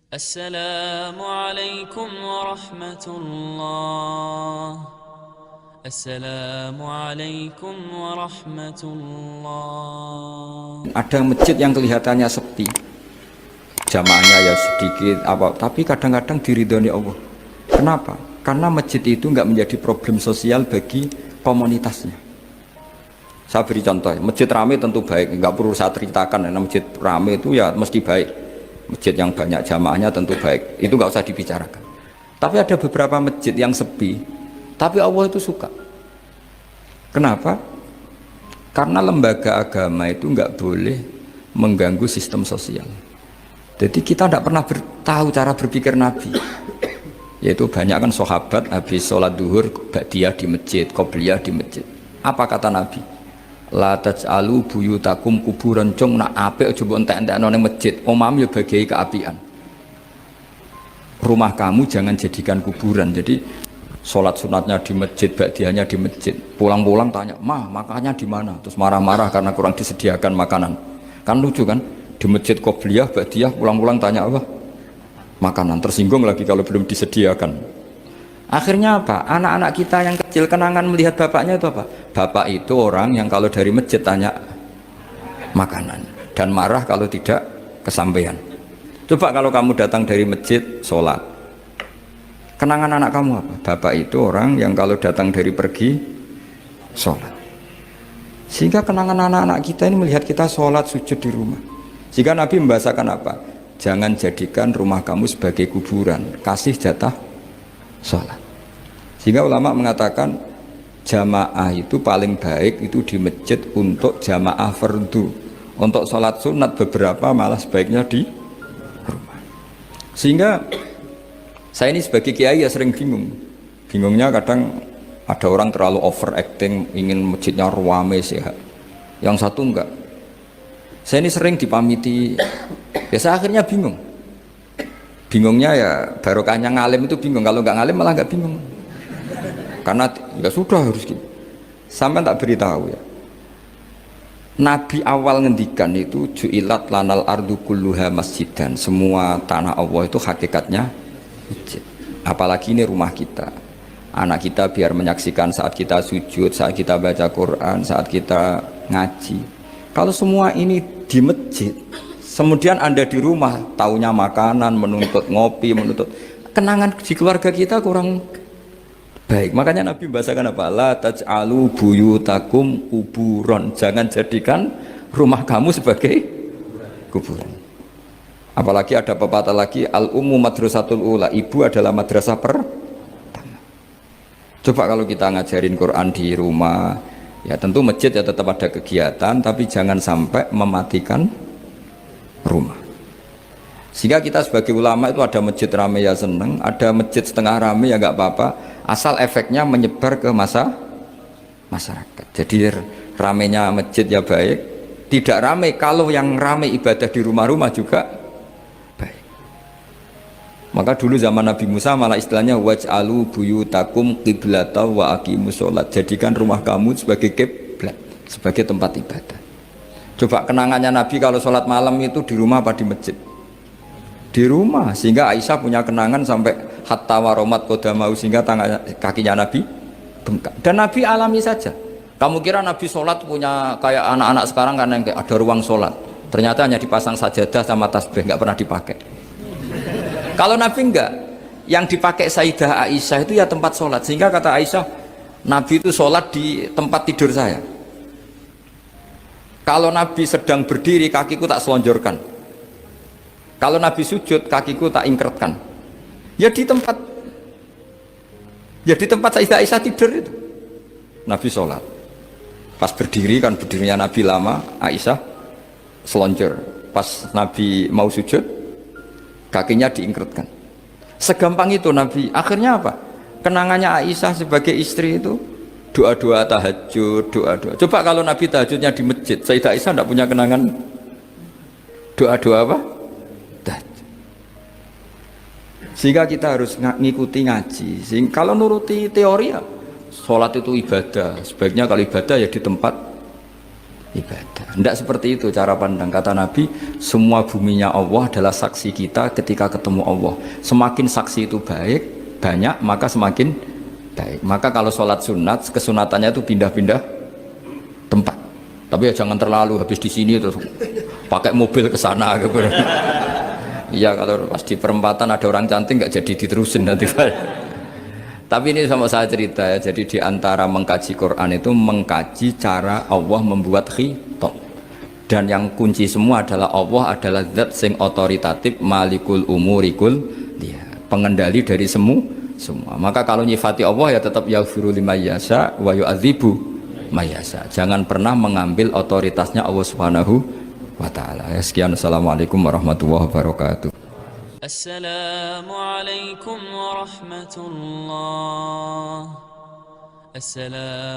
Assalamualaikum warahmatullah. Assalamualaikum warahmatullah. Ada masjid yang kelihatannya sepi, jamaahnya ya sedikit tapi kadang-kadang diridhoni Allah. Kenapa? Karena masjid itu nggak menjadi problem sosial bagi komunitasnya. Saya beri contoh, masjid rame tentu baik, nggak perlu saya ceritakan. Karena masjid rame itu ya mesti baik. Masjid yang banyak jamaahnya tentu baik, itu nggak usah dibicarakan. Tapi ada beberapa masjid yang sepi, tapi Allah itu suka. Kenapa? Karena lembaga agama itu nggak boleh mengganggu sistem sosial. Jadi kita tidak pernah tahu cara berpikir Nabi. Yaitu banyak kan sahabat habis sholat duhur ba'diyah di masjid, qobliyah di masjid. Apa kata Nabi? La taj'alu buyutakum kuburan, cung nak apik aja mbok entek-entekno ning masjid. Omam ya bagiai keapian. Rumah kamu jangan jadikan kuburan. Jadi sholat sunatnya di masjid, ba'diyahnya di masjid. Pulang-pulang tanya, "Mah, makannya di mana?" Terus marah-marah karena kurang disediakan makanan. Kan lucu kan? Di masjid qobliyah, ba'diyah pulang-pulang tanya apa? Makanan. Tersinggung lagi kalau belum disediakan. Akhirnya apa? Anak-anak kita yang kecil kenangan melihat bapaknya itu apa? Bapak itu orang yang kalau dari masjid tanya makanan dan marah kalau tidak kesampaian. Coba kalau kamu datang dari masjid sholat, kenangan anak kamu apa? Bapak itu orang yang kalau datang dari pergi sholat. Sehingga kenangan anak-anak kita ini melihat kita sholat sujud di rumah. Jika Nabi membahasakan apa? Jangan jadikan rumah kamu sebagai kuburan, kasih jatah sholat. Sehingga ulama mengatakan jamaah itu paling baik itu di masjid untuk jamaah fardu. Untuk sholat sunat beberapa malah sebaiknya di rumah. Sehingga saya ini sebagai kiai ya sering bingung. Bingungnya kadang ada orang terlalu overacting, ingin masjidnya ruame sehat. Yang satu enggak. Saya ini sering dipamiti. Biasa akhirnya bingung. Bingungnya ya barokahnya ngalim itu bingung, kalau nggak ngalim malah nggak bingung. Karena ya sudah harus gitu. Sampai tak beritahu ya. Nabi awal ngendikan itu ju'ilat lanal ardu kulluha masjidan. Semua tanah Allah itu hakikatnya masjid. Apalagi ini rumah kita. Anak kita biar menyaksikan saat kita sujud, saat kita baca Quran, saat kita ngaji. Kalau semua ini di masjid, kemudian Anda di rumah taunya makanan, menuntut ngopi, menuntut kenangan di keluarga kita kurang baik. Makanya Nabi membahasakan apa? La taj'alu buyutakum kuburon. Jangan jadikan rumah kamu sebagai kuburan. Apalagi ada pepatah lagi, al-ummu madrasatul ula. Ibu adalah madrasah pertama. Coba kalau kita ngajarin Quran di rumah, ya tentu masjid ya tetap ada kegiatan, tapi jangan sampai mematikan rumah. Sehingga kita sebagai ulama itu ada masjid rame ya seneng, ada masjid setengah rame ya nggak apa-apa, asal efeknya menyebar ke masyarakat. Jadi ramenya masjid ya baik, tidak rame kalau yang rame ibadah di rumah-rumah juga baik. Maka dulu zaman Nabi Musa malah istilahnya waj'alu buyutakum qiblata wa aqimus sholat. Jadikan rumah kamu sebagai kiblat, sebagai tempat ibadah. Coba kenangannya Nabi kalau sholat malam itu di rumah apa di masjid? Di rumah. Sehingga Aisyah punya kenangan sampai hatta waromat kodamau, sehingga kakinya Nabi bengkak. Dan Nabi alami saja. Kamu kira Nabi sholat punya kayak anak-anak sekarang kan yang ada ruang sholat? Ternyata hanya dipasang sajadah sama tasbih, nggak pernah dipakai. Kalau Nabi enggak, yang dipakai Sayyidah Aisyah itu ya tempat sholat. Sehingga kata Aisyah, Nabi itu sholat di tempat tidur saya. Kalau Nabi sedang berdiri, kakiku tak selonjorkan. Kalau Nabi sujud, kakiku tak ingkretkan. Ya di tempat Sayyidah Aisyah tidur itu. Nabi sholat. Pas berdiri kan berdirinya Nabi lama, Aisyah selonjor. Pas Nabi mau sujud, kakinya diingkretkan. Segampang itu Nabi. Akhirnya apa? Kenangannya Aisyah sebagai istri itu doa-doa tahajud, doa-doa. Coba kalau Nabi tahajudnya di masjid, Sayyidah Aisyah tidak punya kenangan doa-doa apa? Tahajud. Sehingga kita harus ngikuti ngaji. Sehingga kalau nuruti teori ya, sholat itu ibadah. Sebaiknya kalau ibadah ya di tempat ibadah. Tidak seperti itu cara pandang. Kata Nabi, semua buminya Allah adalah saksi kita ketika ketemu Allah. Semakin saksi itu banyak, maka semakin baik. Maka kalau sholat sunat, kesunatannya itu pindah-pindah tempat. Tapi ya jangan terlalu habis di sini terus pakai mobil ke sana gitu. Iya, kalau pas di perempatan ada orang cantik nggak jadi diterusin nanti. Tapi ini sama saya cerita ya, jadi di antara mengkaji Quran itu mengkaji cara Allah membuat khitab. Dan yang kunci semua adalah Allah adalah zat sing otoritatif, malikul umurikul, dia pengendali dari semua. Maka kalau nyifati Allah ya tetap yaghfiru liman yasha wa yu'adzibu may yasha. Jangan pernah mengambil otoritasnya Allah Subhanahu wa taala. Ya, sekian, assalamualaikum warahmatullahi wabarakatuh. السلام عليكم ورحمة الله. السلام